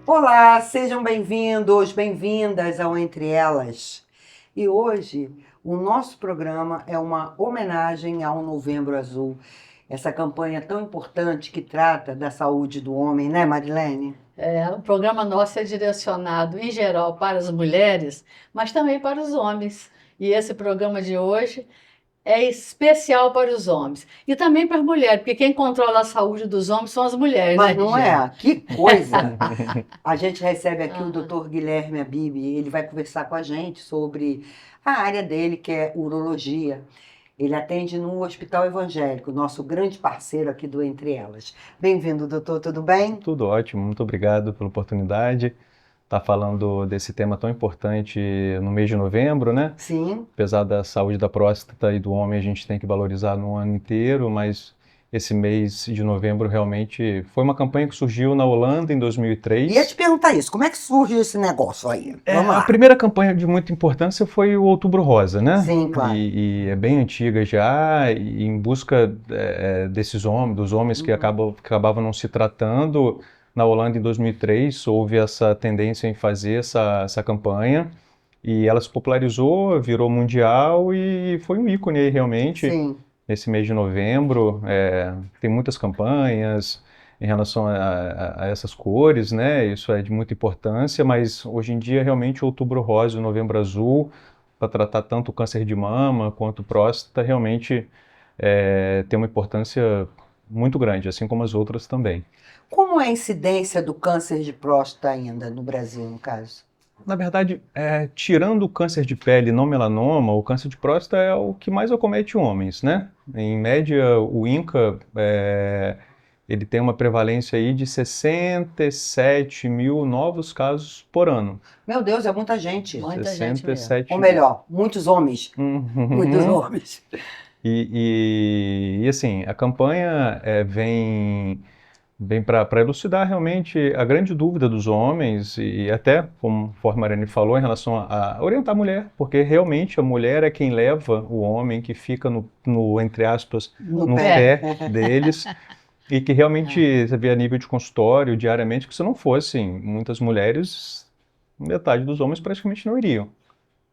Olá, sejam bem-vindos, bem-vindas ao Entre Elas. E hoje o nosso programa é uma homenagem ao Novembro Azul, essa campanha tão importante que trata da saúde do homem, né, Marilene? O programa nosso é direcionado, em geral, para as mulheres, mas também para os homens. E esse programa de hoje é especial para os homens. E também para as mulheres, porque quem controla a saúde dos homens são as mulheres, né, Mas não Regina? é? Que coisa! A gente recebe aqui o Ah, Dr. Guilherme Abib, ele vai conversar com a gente sobre a área dele, que é urologia. Ele atende no Hospital Evangélico, nosso grande parceiro aqui do Entre Elas. Bem-vindo, doutor, tudo bem? Tudo ótimo, muito obrigado pela oportunidade. Estar falando desse tema tão importante no mês de novembro, né? Sim. Apesar da saúde da próstata e do homem, a gente tem que valorizar no ano inteiro, mas esse mês de novembro realmente foi uma campanha que surgiu na Holanda em Ia 2003. te perguntar isso, como é que surge esse negócio aí? Vamos A lá. primeira campanha de muita importância foi o Outubro Rosa, né? Sim, claro. E é bem antiga já, e em busca desses homens, dos homens que acabavam não se tratando. Na Holanda, em 2003, houve essa tendência em fazer essa campanha, e ela se popularizou, virou mundial e foi um ícone aí realmente Sim. nesse mês de novembro. Tem muitas campanhas em relação a essas cores, né? Isso é de muita importância, mas hoje em dia realmente o Outubro Rosa e o Novembro Azul, para tratar tanto o câncer de mama quanto próstata, realmente tem uma importância muito grande, assim como as outras também. Como é a incidência do câncer de próstata ainda no Brasil, no caso? Na verdade, tirando o câncer de pele não melanoma, o câncer de próstata é o que mais acomete homens, né? Em média, o INCA, ele tem uma prevalência aí de 67 mil novos casos por ano. Meu Deus, é muita gente. muita gente mesmo. 67 Ou mil. melhor, muitos homens. Muitos Uhum. homens. E assim, a campanha vem para elucidar realmente a grande dúvida dos homens e até, conforme a Mariane falou, em relação a orientar a mulher, porque realmente a mulher é quem leva o homem, que fica entre aspas, No no pé. pé deles, e que realmente você vê a nível de consultório, diariamente, que se não fossem muitas mulheres, metade dos homens praticamente não iriam.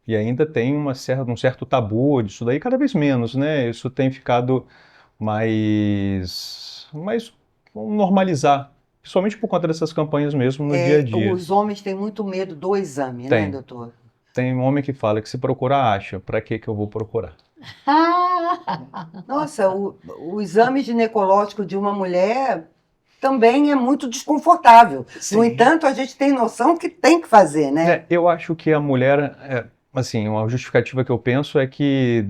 E ainda tem um certo tabu disso daí, cada vez menos, né? Isso tem ficado mais vamos normalizar, principalmente por conta dessas campanhas mesmo no dia a dia. Os homens têm muito medo do exame, né, Tem. doutor? Tem um homem que fala que se procurar, acha. Para que eu vou procurar? Nossa, o exame ginecológico de uma mulher também é muito desconfortável. No Sim. entanto, a gente tem noção que tem que fazer, né? Eu acho que a mulher, assim, uma justificativa que eu penso é que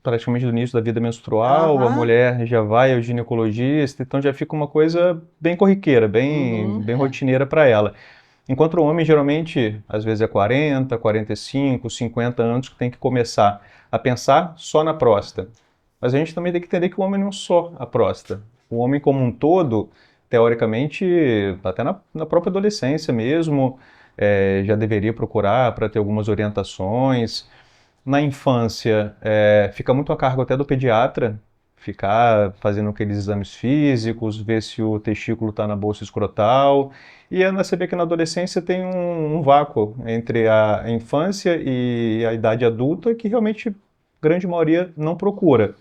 praticamente do início da vida menstrual, a Aham. mulher já vai ao ginecologista, então já fica uma coisa bem corriqueira, Uhum. bem rotineira para ela. Enquanto o homem, geralmente, às vezes é 40, 45, 50 anos que tem que começar a pensar só na próstata. Mas a gente também tem que entender que o homem não é só a próstata. O homem como um todo, teoricamente, até na própria adolescência mesmo, já deveria procurar para ter algumas orientações. Na infância, fica muito a cargo até do pediatra, ficar fazendo aqueles exames físicos, ver se o testículo está na bolsa escrotal. E é saber que na adolescência tem um vácuo entre a infância e a idade adulta que realmente a grande maioria não procura.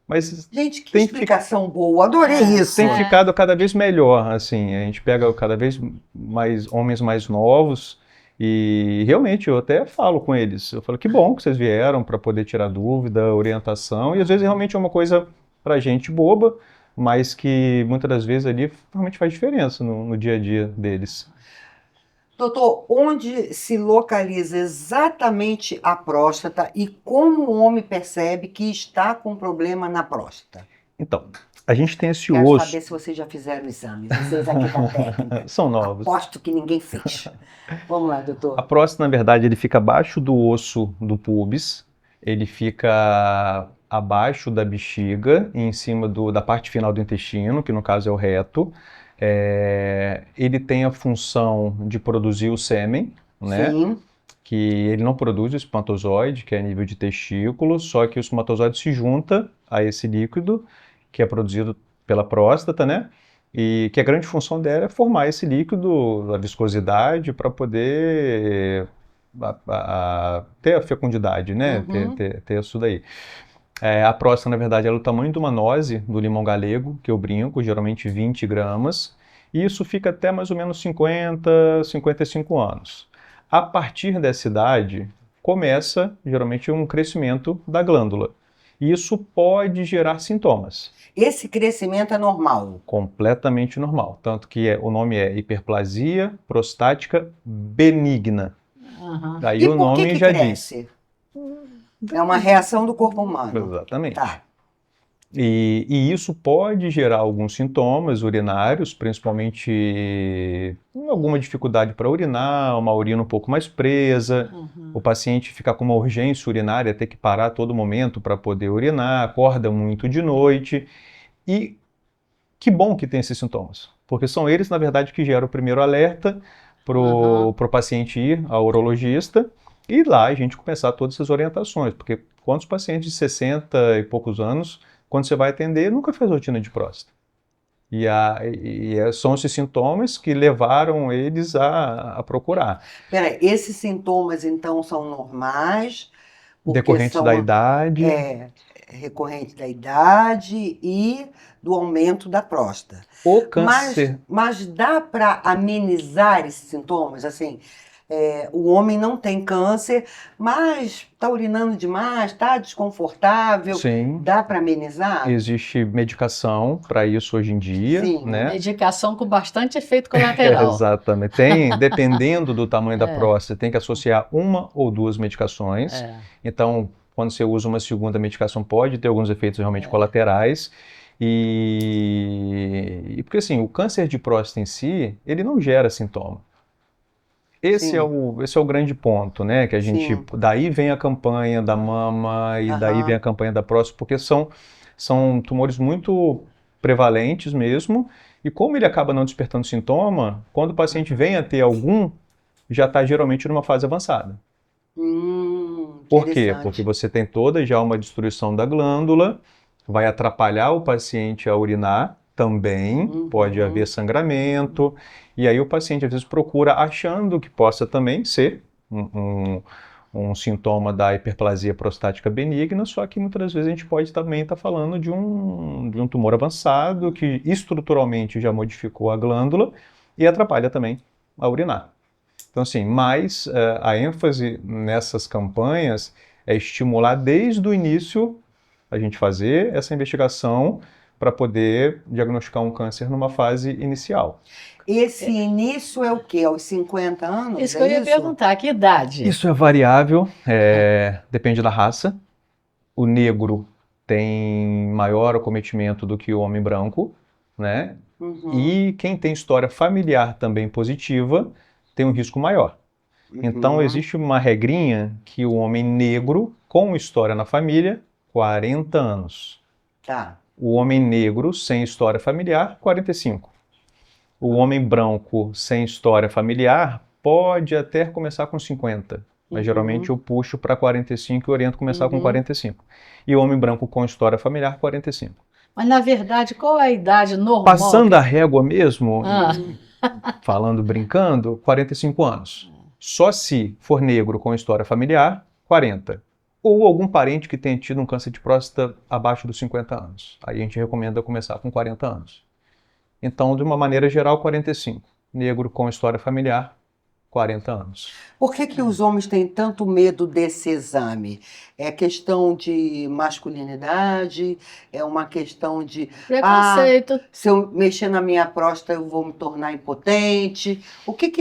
Mas Gente, que tem, fi- explicação boa. Adorei isso. tem ficado cada vez melhor, assim, a gente pega cada vez mais homens mais novos e realmente eu até falo com eles, eu falo que bom que vocês vieram para poder tirar dúvida, orientação, e às vezes realmente é uma coisa para gente boba, mas que muitas das vezes ali realmente faz diferença no dia a dia deles. Doutor, onde se localiza exatamente a próstata e como o homem percebe que está com problema na próstata? Então, a gente tem esse Quero osso, saber se vocês já fizeram o exame, vocês aqui da técnica. são novos. Aposto que ninguém fez. Vamos lá, A doutor. próstata, na verdade, ele fica abaixo do osso do púbis, ele fica abaixo da bexiga e em cima da parte final do intestino, que no caso é o reto. Ele tem a função de produzir o sêmen, né? Sim, Que ele não produz o espermatozoide, que é a nível de testículo, só que o espermatozoide se junta a esse líquido, que é produzido pela próstata, né? e que a grande função dela é formar esse líquido, a viscosidade, para poder ter a fecundidade, né? Uhum. Ter isso daí. A próstata, na verdade, ela é o tamanho de uma noze do limão galego, que eu brinco, geralmente 20 gramas, e isso fica até mais ou menos 50, 55 anos. A partir dessa idade, começa, geralmente, um crescimento da glândula. E isso pode gerar sintomas. Esse crescimento é normal. Completamente normal. Tanto que o nome é hiperplasia prostática benigna. Aham. Daí E o por que nome que já diz. cresce? É uma reação do corpo humano. Exatamente. Tá. E isso pode gerar alguns sintomas urinários, principalmente alguma dificuldade para urinar, uma urina um pouco mais presa, o paciente ficar com uma urgência urinária, ter que parar a todo momento para poder urinar, acorda muito de noite. E que bom que tem esses sintomas, porque são eles, na verdade, que geram o primeiro alerta para o paciente ir ao urologista e lá a gente começar todas essas orientações, porque quantos pacientes de 60 e poucos anos, quando você vai atender, nunca fez rotina de próstata? São esses sintomas que levaram eles a procurar. Peraí, esses sintomas então são normais, porque Decorrentes da idade. Recorrente da idade e do aumento da próstata. O câncer. Mas dá para amenizar esses sintomas? Assim, o homem não tem câncer, mas está urinando demais, está desconfortável. Sim. Dá para amenizar? Existe medicação para isso hoje em dia, Sim. né? Medicação com bastante efeito colateral. Exatamente. Dependendo do tamanho da próstata, tem que associar uma ou duas medicações. Então, quando você usa uma segunda medicação, pode ter alguns efeitos realmente colaterais. Porque assim, o câncer de próstata em si, ele não gera sintoma. Esse é o grande ponto, né? Que a gente, daí vem a campanha da mama e daí vem a campanha da próstata, porque são tumores muito prevalentes mesmo, e como ele acaba não despertando sintoma, quando o paciente vem a ter algum, já está geralmente numa fase avançada. Por quê? Porque você tem toda já uma destruição da glândula, vai atrapalhar o paciente a urinar também, pode haver sangramento, e aí o paciente às vezes procura achando que possa também ser um sintoma da hiperplasia prostática benigna, só que muitas vezes a gente pode também estar falando de um tumor avançado que estruturalmente já modificou a glândula e atrapalha também a urinar. Então assim, mas a ênfase nessas campanhas é estimular desde o início a gente fazer essa investigação para poder diagnosticar um câncer numa fase inicial. Esse início é o quê? Aos 50 anos? Isso que eu ia perguntar, que idade? Isso é variável, depende da raça. O negro tem maior acometimento do que o homem branco, né? E quem tem história familiar também positiva tem um risco maior. Então existe uma regrinha que o homem negro com história na família, 40 anos. Tá. O homem negro sem história familiar, 45. O homem branco sem história familiar pode até começar com 50, mas geralmente eu puxo para 45 e oriento começar com 45. E o homem branco com história familiar, 45. Mas na verdade, qual é a idade normal? Passando a régua mesmo, falando, brincando, 45 anos. Só se for negro com história familiar, 40. Ou algum parente que tenha tido um câncer de próstata abaixo dos 50 anos. Aí a gente recomenda começar com 40 anos. Então, de uma maneira geral, 45. Negro com história familiar, 40 anos. Por que os homens têm tanto medo desse exame? É questão de masculinidade? É uma questão de... Preconceito. Se eu mexer na minha próstata, eu vou me tornar impotente? Por quê?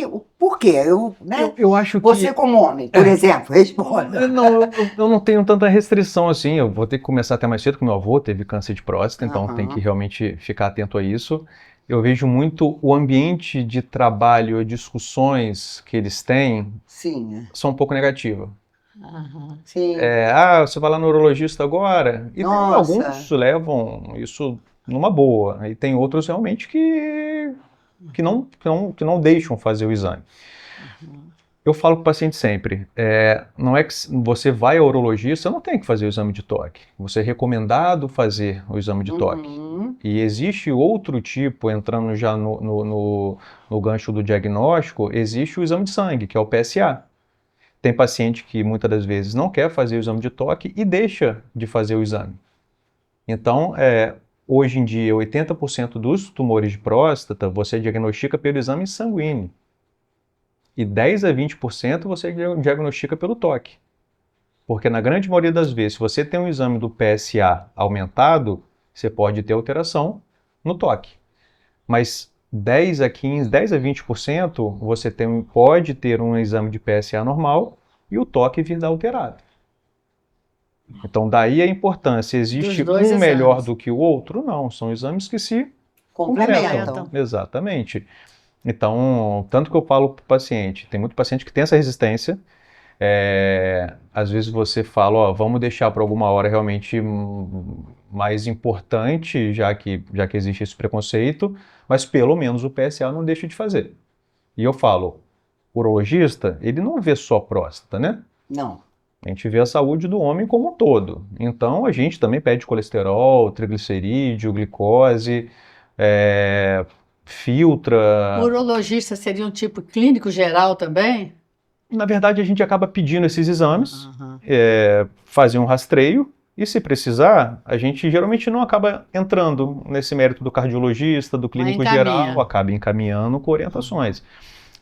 Eu acho que... Você como homem, por exemplo, responda. Não, eu não tenho tanta restrição assim. Eu vou ter que começar até mais cedo, porque meu avô teve câncer de próstata, então tem que realmente ficar atento a isso. Eu vejo muito o ambiente de trabalho, discussões que eles têm, são um pouco negativas. Sim. Você vai lá no urologista agora? E alguns levam isso numa boa. E tem outros realmente que não deixam fazer o exame. Eu falo para o paciente sempre, não é que você vai ao urologista, não tem que fazer o exame de toque. Você é recomendado fazer o exame de toque. Uhum. E existe outro tipo, entrando já no gancho do diagnóstico, existe o exame de sangue, que é o PSA. Tem paciente que muitas das vezes não quer fazer o exame de toque e deixa de fazer o exame. Então, hoje em dia, 80% dos tumores de próstata você diagnostica pelo exame sanguíneo. E 10 a 20% você diagnostica pelo toque. Porque na grande maioria das vezes, se você tem um exame do PSA aumentado, você pode ter alteração no toque. Mas 10 a 15, 10 a 20% você pode ter um exame de PSA normal e o toque vir alterado. Então, daí a importância. Existe Dos dois um melhor exames. do que o outro? Não, são exames que se Complementam. Exatamente. Então, tanto que eu falo para o paciente, tem muito paciente que tem essa resistência, às vezes você fala, ó, vamos deixar para alguma hora realmente mais importante, já que existe esse preconceito, mas pelo menos o PSA não deixa de fazer. E eu falo, o urologista, ele não vê só próstata, né? Não. A gente vê a saúde do homem como um todo. Então, a gente também pede colesterol, triglicerídeo, glicose, filtra. O urologista seria um tipo clínico geral também? Na verdade, a gente acaba pedindo esses exames, Aham. fazer um rastreio, e se precisar, a gente geralmente não acaba entrando nesse mérito do cardiologista, do clínico encaminha. geral, acaba encaminhando com orientações.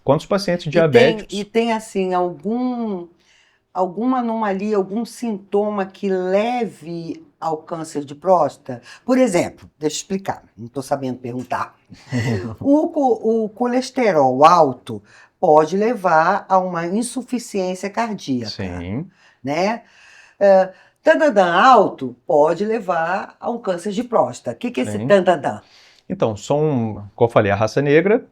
Quantos pacientes E diabéticos... tem assim, alguma anomalia, algum sintoma que leve ao câncer de próstata? Por exemplo, deixa eu explicar, não estou sabendo perguntar. O colesterol alto pode levar a uma insuficiência cardíaca, Sim, né? Tantadã alto pode levar a um câncer de próstata. O que é esse sim. tantadã? Então, como eu falei, a raça negra,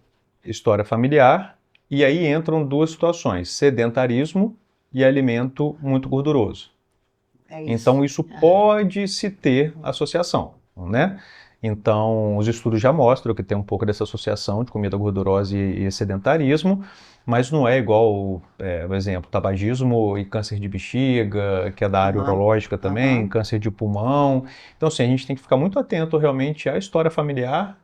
história familiar, e aí entram duas situações, sedentarismo e alimento muito gorduroso. É isso. Então, isso pode se ter associação, né? Então, os estudos já mostram que tem um pouco dessa associação de comida gordurosa e sedentarismo, mas não é igual, por exemplo, tabagismo e câncer de bexiga, que é da área Aham, urológica também, aham. câncer de pulmão. Então, assim, a gente tem que ficar muito atento realmente à história familiar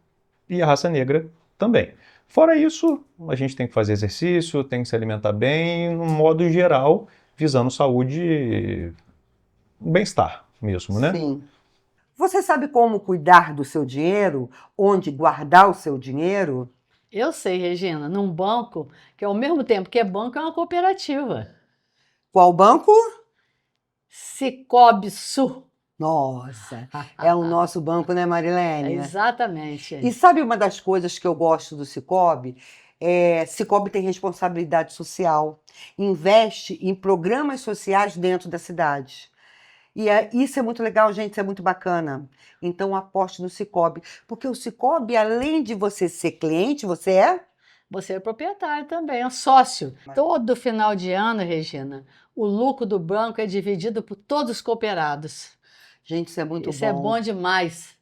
e à raça negra também. Fora isso, a gente tem que fazer exercício, tem que se alimentar bem, no modo geral, visando saúde, bem-estar mesmo, né? Sim. Você sabe como cuidar do seu dinheiro? Onde guardar o seu dinheiro? Eu sei, Regina, num banco, que ao mesmo tempo que é banco, é uma cooperativa. Qual banco? Cicobi Sul. Nossa, é o nosso banco, né, Marilene? Exatamente. E sabe uma das coisas que eu gosto do Cicobi? Cicobi tem responsabilidade social, investe em programas sociais dentro da cidade. E isso é muito legal, gente, isso é muito bacana. Então aposte no Cicobi, porque o Cicobi, além de você ser cliente, você é... Você é proprietário também, é um sócio. Todo final de ano, Regina, o lucro do banco é dividido por todos os cooperados. Gente, isso é muito Isso é bom. bom demais.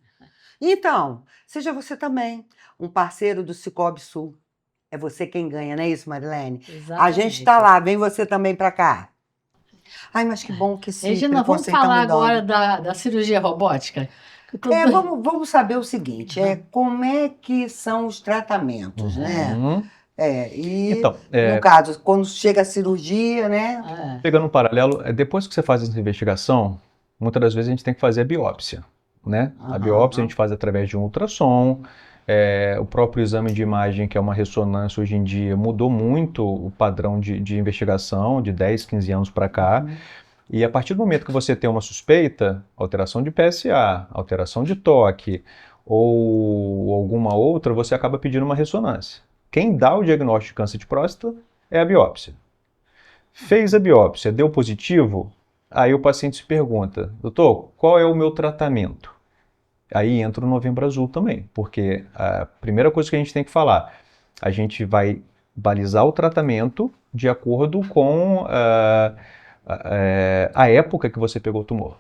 Então, seja você também um parceiro do Cicobi Sul. É você quem ganha, não é isso, Marilene? Exatamente. A gente está lá, vem você também para cá. Ai, mas que bom que esse Regina, vamos preconceito falar tá mudando. agora da cirurgia robótica? Vamos saber o seguinte, como é que são os tratamentos, né? Uhum. Então, No caso, quando chega a cirurgia, né? pegando um paralelo, depois que você faz essa investigação, muitas das vezes a gente tem que fazer a biópsia, né? A biópsia a gente faz através de um ultrassom, o próprio exame de imagem, que é uma ressonância hoje em dia, mudou muito o padrão de investigação de 10, 15 anos para cá. E a partir do momento que você tem uma suspeita, alteração de PSA, alteração de toque ou alguma outra, você acaba pedindo uma ressonância. Quem dá o diagnóstico de câncer de próstata é a biópsia. Fez a biópsia, deu positivo, aí o paciente se pergunta, doutor, qual é o meu tratamento? Aí entra o Novembro Azul também, porque a primeira coisa que a gente tem que falar, a gente vai balizar o tratamento de acordo com a época que você pegou o tumor.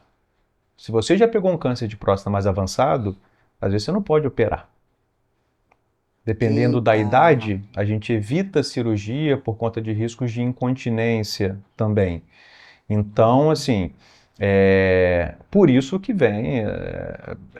Se você já pegou um câncer de próstata mais avançado, às vezes você não pode operar. Dependendo da idade, a gente evita cirurgia por conta de riscos de incontinência também. Então, assim, Por isso que vem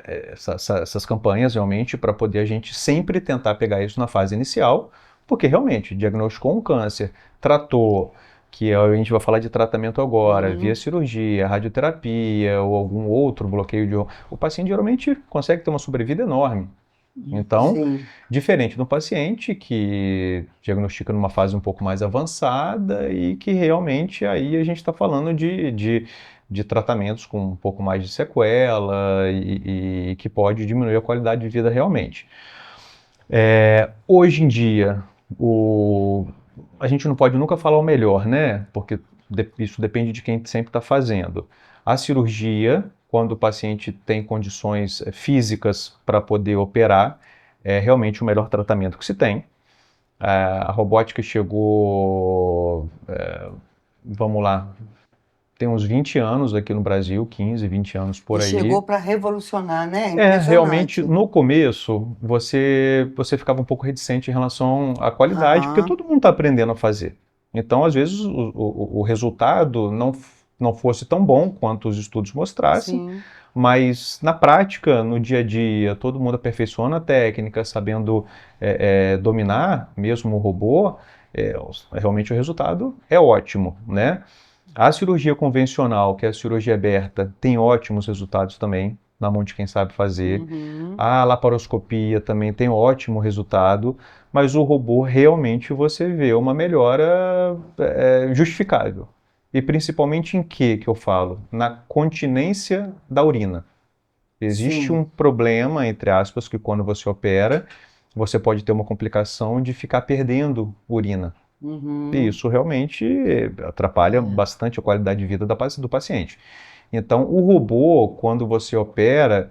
essas campanhas realmente para poder a gente sempre tentar pegar isso na fase inicial, porque realmente diagnosticou um câncer, tratou, que a gente vai falar de tratamento agora, via cirurgia, radioterapia ou algum outro bloqueio o paciente geralmente consegue ter uma sobrevida enorme. Então, Sim. diferente do paciente que diagnostica numa fase um pouco mais avançada e que realmente aí a gente está falando de tratamentos com um pouco mais de sequela e que pode diminuir a qualidade de vida realmente. Hoje em dia, a gente não pode nunca falar o melhor, né? Porque isso depende de quem sempre está fazendo. A cirurgia, quando o paciente tem condições físicas para poder operar, é realmente o melhor tratamento que se tem. A robótica chegou, vamos lá, tem uns 20 anos aqui no Brasil, 15, 20 anos por E aí. chegou para revolucionar, né? Impressionante. Realmente, no começo, você ficava um pouco reticente em relação à qualidade, porque todo mundo está aprendendo a fazer. Então, às vezes, o resultado não fosse tão bom quanto os estudos mostrassem, Sim. mas na prática, no dia a dia, todo mundo aperfeiçoando a técnica, sabendo dominar mesmo o robô, realmente o resultado é ótimo, né? A cirurgia convencional, que é a cirurgia aberta, tem ótimos resultados também, na mão de quem sabe fazer. A laparoscopia também tem ótimo resultado, mas o robô realmente você vê uma melhora justificável. E principalmente em que eu falo? Na continência da urina. Existe um problema, entre aspas, que quando você opera, você pode ter uma complicação de ficar perdendo urina. E isso realmente atrapalha bastante a qualidade de vida do paciente. Então, o robô, quando você opera,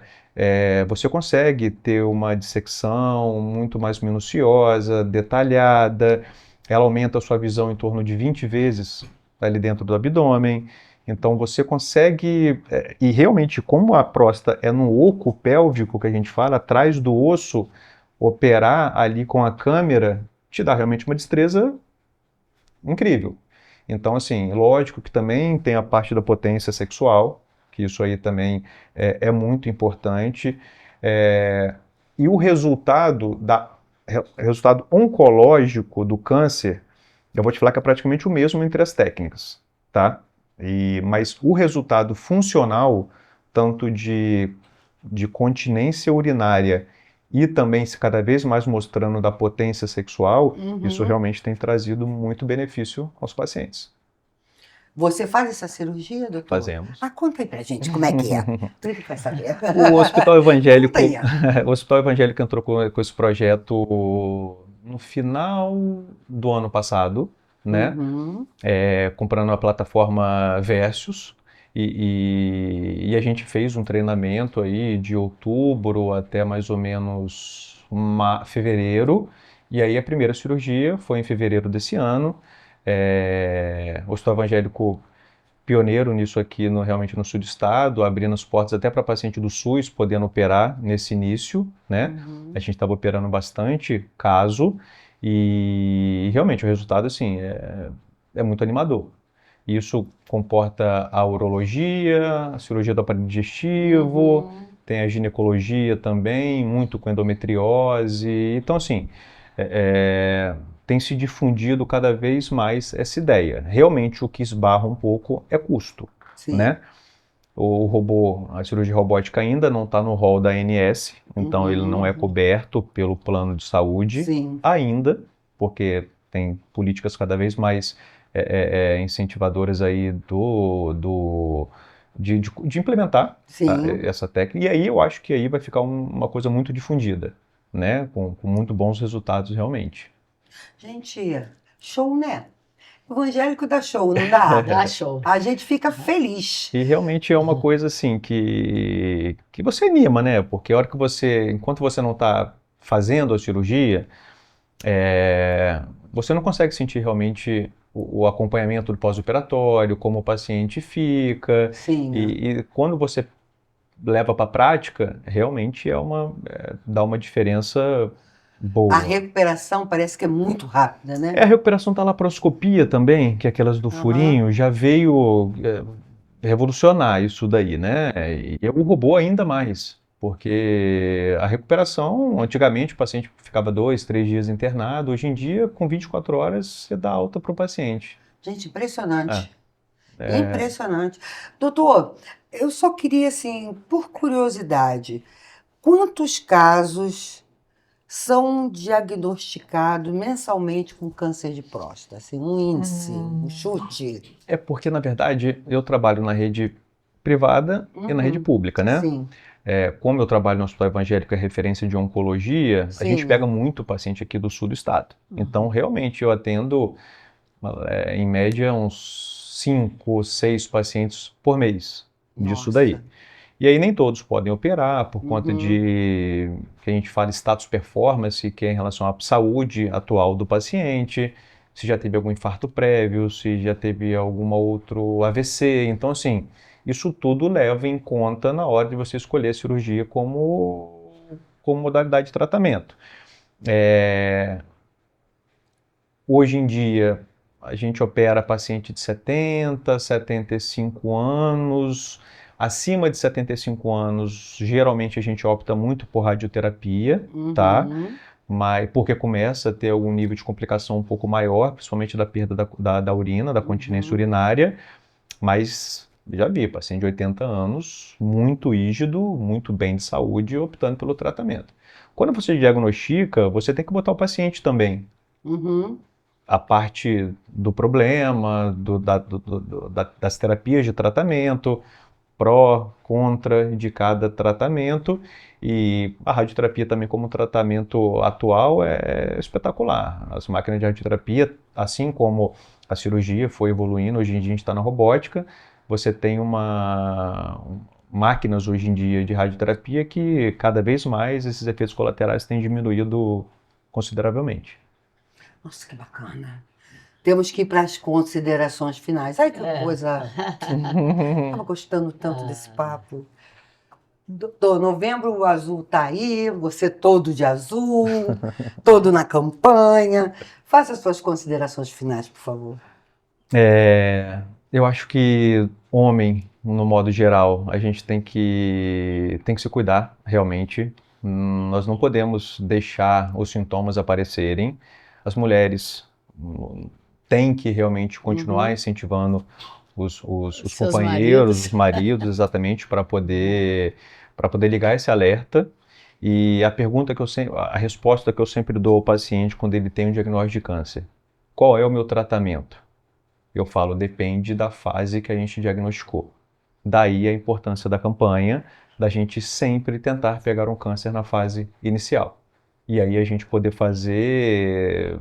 você consegue ter uma dissecção muito mais minuciosa, detalhada, ela aumenta a sua visão em torno de 20 vezes ali dentro do abdômen. Então, você consegue, e realmente, como a próstata é no oco pélvico, que a gente fala, atrás do osso, operar ali com a câmera te dá realmente uma destreza incrível. Então, assim, lógico que também tem a parte da potência sexual, que isso aí também é muito importante. E o resultado oncológico do câncer, eu vou te falar que é praticamente o mesmo entre as técnicas, tá? Mas o resultado funcional, tanto de continência urinária e também se cada vez mais mostrando da potência sexual, isso realmente tem trazido muito benefício aos pacientes. Você faz essa cirurgia, doutor? Fazemos. Conta aí pra gente como é que é. Tudo que vai saber. O Hospital Evangélico, Conta aí. o Hospital Evangélico entrou com esse projeto no final do ano passado, né? Comprando a plataforma Versus. E a gente fez um treinamento aí de outubro até mais ou menos fevereiro, e aí a primeira cirurgia foi em fevereiro desse ano. O Hospital Evangélico pioneiro nisso aqui realmente no sul do estado, abrindo as portas até para paciente do SUS podendo operar nesse início, né? A gente estava operando bastante caso e realmente o resultado assim é muito animador. Isso comporta a urologia, a cirurgia do aparelho digestivo, tem a ginecologia também, muito com endometriose. Então, assim, tem se difundido cada vez mais essa ideia. Realmente, o que esbarra um pouco é custo, né? O robô, a cirurgia robótica ainda não está no rol da ANS, então ele não é coberto pelo plano de saúde ainda, porque tem políticas cada vez mais incentivadoras aí de implementar essa técnica. E aí eu acho que aí vai ficar uma coisa muito difundida, né? Com muito bons resultados realmente. Gente, show, né? Evangélico dá show, não dá? Dá show. A gente fica feliz. E realmente é uma coisa assim que você anima, né? Porque a hora que enquanto você não está fazendo a cirurgia, você não consegue sentir realmente o acompanhamento do pós-operatório, como o paciente fica. Sim. E quando você leva para a prática, realmente dá uma diferença boa. A recuperação parece que é muito rápida, né? A recuperação da laparoscopia também, que é aquelas do furinho, já veio revolucionar isso daí, né? E o robô ainda mais, porque a recuperação, antigamente o paciente ficava 2, 3 dias internado, hoje em dia, com 24 horas, você dá alta para o paciente. Gente, impressionante. É, Impressionante. Doutor, eu só queria, assim, por curiosidade, quantos casos são diagnosticados mensalmente com câncer de próstata? Assim, um índice, um chute? é porque, na verdade, eu trabalho na rede privada e na rede pública, né? Sim, Como eu trabalho no Hospital Evangélico, é referência de oncologia, a gente sim. pega muito paciente aqui do sul do estado. Então, realmente, eu atendo, em média, uns 5, 6 pacientes por mês disso Nossa. daí. E aí nem todos podem operar por conta Uhum. de que a gente fala status performance, que é em relação à saúde atual do paciente, se já teve algum infarto prévio, se já teve algum outro AVC. Então, assim, isso tudo leva em conta na hora de você escolher a cirurgia como modalidade de tratamento. Hoje em dia, a gente opera paciente de 70, 75 anos. Acima de 75 anos, geralmente a gente opta muito por radioterapia, tá? Uhum. Mas porque começa a ter algum nível de complicação um pouco maior, principalmente da perda da urina, da continência urinária. Mas já vi paciente de 80 anos, muito rígido, muito bem de saúde, optando pelo tratamento. Quando você diagnostica, você tem que botar o paciente também Uhum. a parte do problema, das terapias de tratamento, pró, contra de cada tratamento, e a radioterapia também como tratamento atual é espetacular. As máquinas de radioterapia, assim como a cirurgia foi evoluindo, hoje em dia a gente está na robótica, você tem máquinas hoje em dia de radioterapia que cada vez mais esses efeitos colaterais têm diminuído consideravelmente. Nossa, que bacana. Temos que ir para as considerações finais. Ai, que coisa. Estava gostando tanto desse papo. Doutor, Novembro Azul tá aí, você todo de azul, todo na campanha. Faça as suas considerações finais, por favor. Eu acho que homem, no modo geral, a gente tem que se cuidar, realmente. Nós não podemos deixar os sintomas aparecerem. As mulheres têm que realmente continuar incentivando os Seus companheiros, maridos. os maridos, exatamente, para poder ligar esse alerta. E a resposta que eu sempre dou ao paciente quando ele tem um diagnóstico de câncer: qual é o meu tratamento? Eu falo, depende da fase que a gente diagnosticou. Daí a importância da campanha, da gente sempre tentar pegar um câncer na fase inicial. E aí a gente poder fazer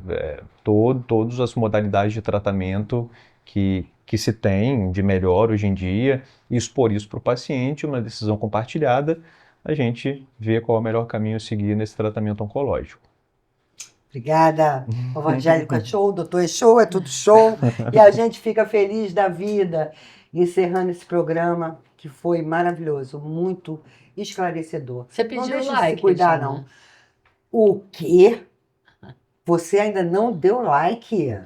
todas as modalidades de tratamento que se tem de melhor hoje em dia, e expor isso para o paciente, uma decisão compartilhada, a gente vê qual é o melhor caminho a seguir nesse tratamento oncológico. Obrigada. O Evangélico é show, o doutor é show, é tudo show. E a gente fica feliz da vida encerrando esse programa que foi maravilhoso, muito esclarecedor. Você Não pediu deixe de like, se cuidar, Regina. não. O quê? Você ainda não deu like?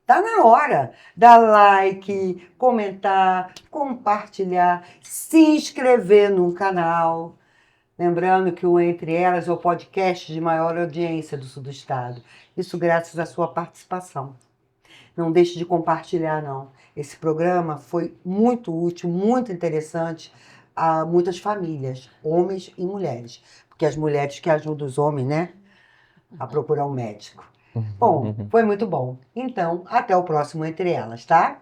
Tá na hora. Dar like, comentar, compartilhar, se inscrever no canal. Lembrando que o Entre Elas é o podcast de maior audiência do sul do estado. Isso graças à sua participação. Não deixe de compartilhar, não. Esse programa foi muito útil, muito interessante a muitas famílias, homens e mulheres. Porque as mulheres que ajudam os homens, né, a procurar um médico. Bom, foi muito bom. Então, até o próximo Entre Elas, tá?